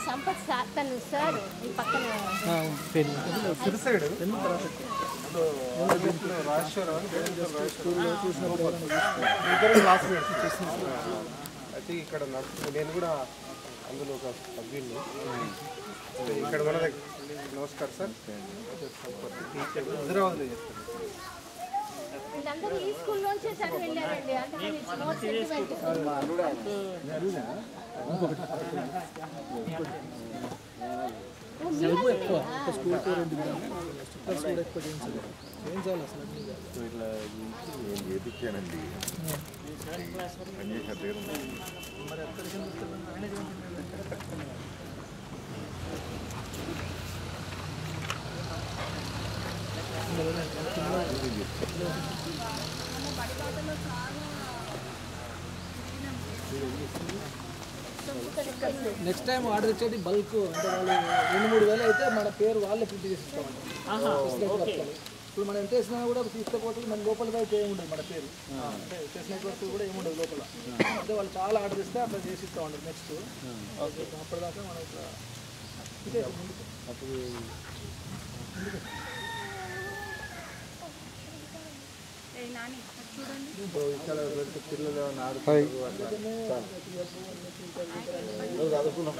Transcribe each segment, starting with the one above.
Sampath sir తను sir ఈ పక్కన అయితే ఇక్కడ నేను కూడా అందులో ఒక సభ్యుని ఇక్కడ మన దగ్గర. నమస్కారం సార్. హైదరాబాద్లో చేస్తాను. వీళ్ళందరూ ఈ స్కూల్లోంచే చదివి వెళ్ళారండి. అంటే ఇట్లా నేను చేయించానండి పనిచేసిన దగ్గర నెక్స్ట్ టైం ఆర్డర్ ఇచ్చేది బల్క్ అంటే వాళ్ళు 2-3 వేలు అయితే మన పేరు వాళ్ళే ప్రింట్ చేసి ఇస్తామండి. ఇప్పుడు మనం ఎంత వేసినా కూడా తీసుకపోతే మన లోపల అయితే ఏముండదు మన పేరు అంటే చేసిన వస్తువు కూడా ఏముండదు లోపల. అంటే వాళ్ళు చాలా ఆర్డర్ ఇస్తే అట్లా చేసి ఇస్తామండి. నెక్స్ట్ అప్పటిదాకా మనం ఇట్లా అప్పుడు ఇక్కడ పిల్లలు చదువుకున్నాం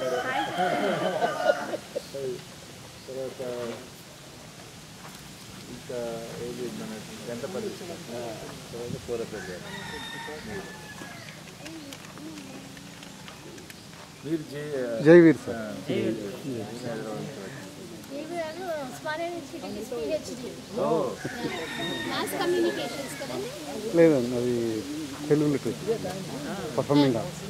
తర్వాత ఇంకా ఏది మన గంటపల్లి తర్వాత కోరపల్లి. మీరు జైవీర్ సార్. లేదండి అది తెలుగు లిటరేచర్ పర్ఫార్మింగ్ ఆర్ట్స్.